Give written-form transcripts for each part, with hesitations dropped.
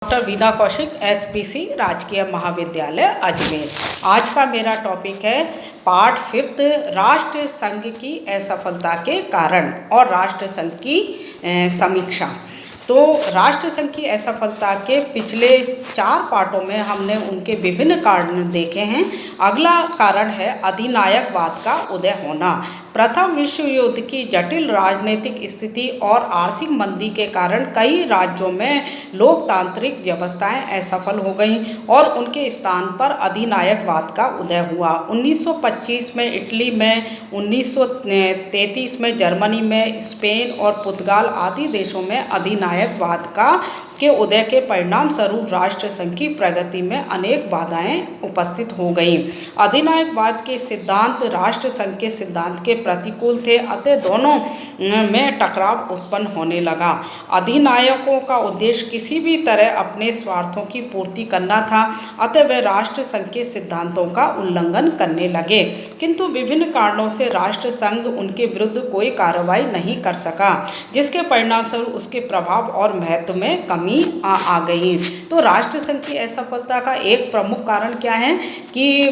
Doctor Veena Kaushik, SPC राजकीय महाविद्यालय अजमेर। आज का मेरा टॉपिक है पार्ट 5, राष्ट्र संघ की असफलता के कारण और राष्ट्र संघ की समीक्षा। तो राष्ट्र संघ की असफलता के पिछले 4 पार्टों में हमने उनके विभिन्न कारण देखे हैं। अगला कारण है अधिनायकवाद का उदय होना। प्रथम विश्व युद्ध की जटिल राजनीतिक स्थिति और आर्थिक मंदी के कारण कई राज्यों में लोकतांत्रिक व्यवस्थाएं असफल हो गईं और उनके स्थान पर अधिनायकवाद का उदय हुआ। 1925 में इटली में, 1933 में जर्मनी में, स्पेन और पुर्तगाल आदि देशों में अधिनायकवाद के उदय के परिणाम स्वरूप राष्ट्र संघ की प्रगति में अनेक बाधाएं उपस्थित हो गईं। अधिनायकवाद के सिद्धांत राष्ट्र संघ के सिद्धांत के प्रतिकूल थे, अतः दोनों में टकराव उत्पन्न होने लगा। अधिनायकों का उद्देश्य किसी भी तरह अपने स्वार्थों की पूर्ति करना था, अतः वे राष्ट्र संघ के सिद्धांतों का उल्लंघन करने लगे, किंतु विभिन्न कारणों से राष्ट्र संघ उनके विरुद्ध कोई कार्रवाई नहीं कर सका, जिसके परिणाम स्वरूप उसके प्रभाव और महत्व में कमी आ गई। तो राष्ट्र संघ की असफलता का एक प्रमुख कारण क्या है कि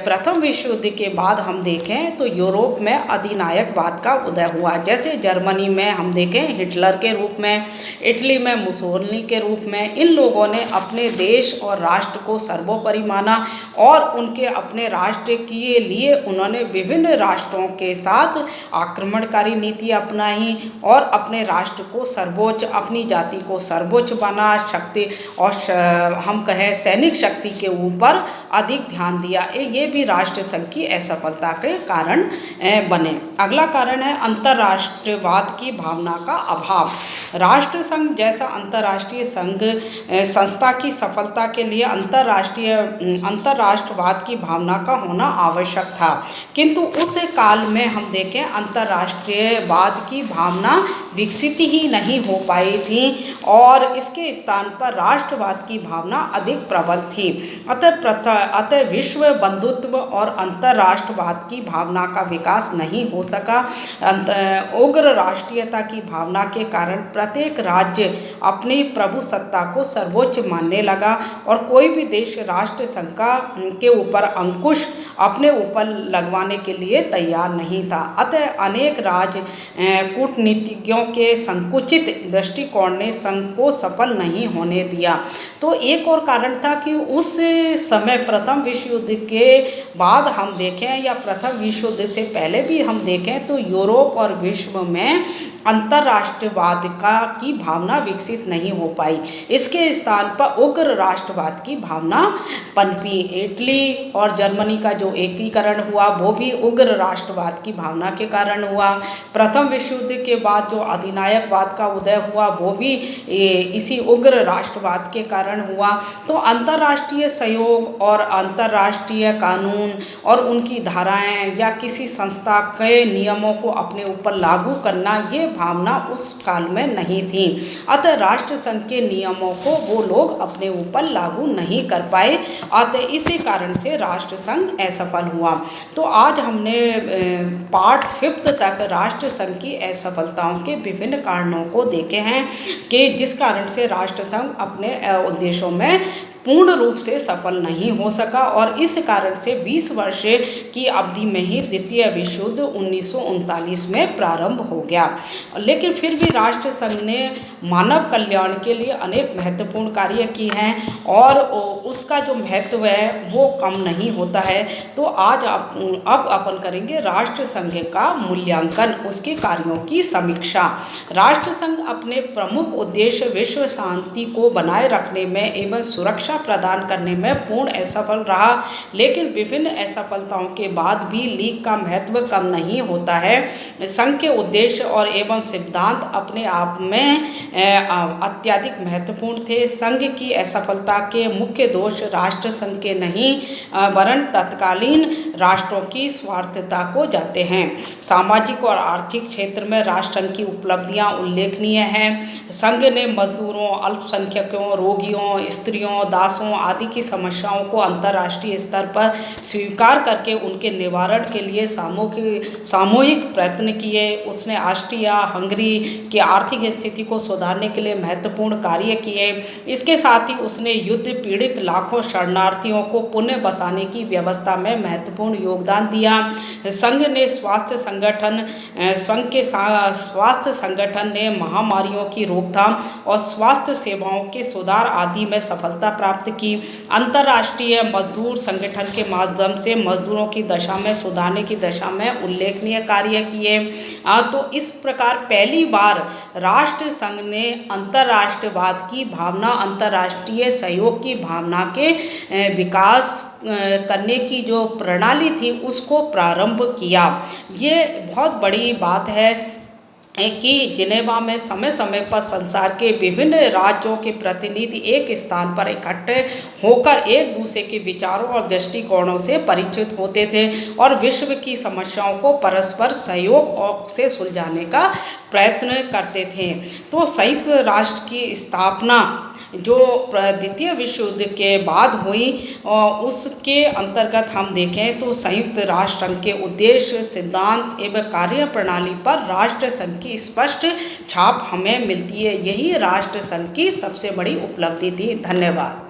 प्रथम विश्व युद्ध के बाद हम देखें तो यूरोप में अधिनायकवाद का उदय हुआ। जैसे जर्मनी में हम देखें हिटलर के रूप में, इटली में मुसोलिनी के रूप में, इन लोगों ने अपने देश और राष्ट्र को सर्वोपरि माना और उनके अपने राष्ट्र के लिए उन्होंने विभिन्न राष्ट्रों के साथ आक्रमणकारी नीति अपनाई और अपने राष्ट्र को सर्वोच्च, अपनी जाति को सर्वोच्च बना, शक्ति और हम कहें सैनिक शक्ति के ऊपर अधिक ध्यान दिया। ये भी राष्ट्र संघ की असफलता के कारण बने। अगला कारण है अंतर्राष्ट्रीयवाद की भावना का अभाव। राष्ट्र संघ जैसा अंतर्राष्ट्रीय संघ संस्था की सफलता के लिए अंतर्राष्ट्रवाद की भावना का होना आवश्यक था, किंतु उस काल में हम देखें अंतर्राष्ट्रीयवाद की भावना विकसित ही नहीं हो पाई थी और इसके स्थान पर राष्ट्रवाद की भावना अधिक प्रबल थी। अतः विश्व बंधुत्व और अंतर्राष्ट्रवाद की भावना का विकास नहीं हो सका। उग्र राष्ट्रीयता की भावना के कारण प्रत्येक राज्य अपनी प्रभुसत्ता को सर्वोच्च मानने लगा और कोई भी देश राष्ट्र संघ के ऊपर अंकुश अपने ऊपर लगवाने के लिए तैयार नहीं था। अतः अनेक कूटनीतिज्ञों के संकुचित दृष्टिकोण ने संघ को सफल नहीं होने दिया। तो एक और कारण था कि उस समय प्रथम विश्व युद्ध के बाद हम देखें या प्रथम विश्व युद्ध से पहले भी हम देखें तो यूरोप और विश्व में अंतर्राष्ट्रीयवाद की भावना विकसित नहीं हो पाई। इसके स्थान पर उग्र राष्ट्रवाद की भावना पनपी। इटली और जर्मनी का जो एकीकरण हुआ वो भी उग्र राष्ट्रवाद की भावना के कारण हुआ। प्रथम विश्व युद्ध के बाद जो अधिनायकवाद का उदय हुआ वो भी इसी उग्र राष्ट्रवाद के कारण हुआ। तो अंतर्राष्ट्रीय सहयोग और अंतर्राष्ट्रीय कानून और उनकी धाराएं या किसी संस्था के नियमों को अपने ऊपर लागू करना, ये भावना उस काल में नहीं थी। अतः राष्ट्र संघ के नियमों को वो लोग अपने ऊपर लागू नहीं कर पाए, अतः इसी कारण से राष्ट्र संघ असफल हुआ। तो आज हमने पार्ट 5 तक राष्ट्र संघ की असफलताओं के विभिन्न कारणों को देखे हैं कि जिस कारण से राष्ट्र संघ अपने उद्देश्यों में पूर्ण रूप से सफल नहीं हो सका और इस कारण से 20 वर्ष की अवधि में ही द्वितीय विश्व युद्ध 1939 में प्रारंभ हो गया। लेकिन फिर भी राष्ट्र संघ ने मानव कल्याण के लिए अनेक महत्वपूर्ण कार्य किए हैं और उसका जो महत्व है वो कम नहीं होता है। तो आज अब अपन करेंगे राष्ट्र संघ का मूल्यांकन, उसके कार्यों की समीक्षा। राष्ट्र संघ अपने प्रमुख उद्देश्य विश्व शांति को बनाए रखने में एवं सुरक्षा प्रदान करने में पूर्ण असफल रहा, लेकिन विभिन्न असफलताओं के बाद भी लीग का महत्व कम नहीं होता है। संघ के उद्देश्य और एवं सिद्धांत अपने आप में अत्यधिक महत्वपूर्ण थे। संघ की असफलता के मुख्य दोष राष्ट्र संघ के नहीं वरन तत्कालीन राष्ट्रों की स्वार्थता को जाते हैं। सामाजिक और आर्थिक क्षेत्र में राष्ट्र संघ की उपलब्धियां उल्लेखनीय हैं। संघ ने मजदूरों, अल्पसंख्यकों, रोगियों, स्त्रियों, विकासों आदि की समस्याओं को अंतर्राष्ट्रीय स्तर पर स्वीकार करके उनके निवारण के लिए सामूहिक प्रयत्न किए। उसने ऑस्ट्रिया हंगरी की आर्थिक स्थिति को सुधारने के लिए महत्वपूर्ण कार्य किए। इसके साथ ही उसने युद्ध पीड़ित लाखों शरणार्थियों को पुनः बसाने की व्यवस्था में महत्वपूर्ण योगदान दिया। संघ के स्वास्थ्य संगठन ने महामारियों की रोकथाम और स्वास्थ्य सेवाओं के सुधार आदि में सफलता प्राप्त की। अंतर्राष्ट्रीय मजदूर संगठन के माध्यम से मजदूरों की दशा में सुधारने की दिशा में उल्लेखनीय कार्य किए। तो इस प्रकार पहली बार राष्ट्र संघ ने अंतर्राष्ट्रवाद की भावना, अंतर्राष्ट्रीय सहयोग की भावना के विकास करने की जो प्रणाली थी उसको प्रारंभ किया। ये बहुत बड़ी बात है कि जिनेवा में समय समय पर संसार के विभिन्न राज्यों के प्रतिनिधि एक स्थान पर इकट्ठे होकर एक दूसरे के विचारों और दृष्टिकोणों से परिचित होते थे और विश्व की समस्याओं को परस्पर सहयोग से सुलझाने का प्रयत्न करते थे। तो संयुक्त राष्ट्र की स्थापना जो द्वितीय विश्व युद्ध के बाद हुई उसके अंतर्गत हम देखें तो संयुक्त राष्ट्र संघ के उद्देश्य, सिद्धांत एवं कार्य प्रणाली पर राष्ट्र संघ की स्पष्ट छाप हमें मिलती है। यही राष्ट्र संघ की सबसे बड़ी उपलब्धि थी। धन्यवाद।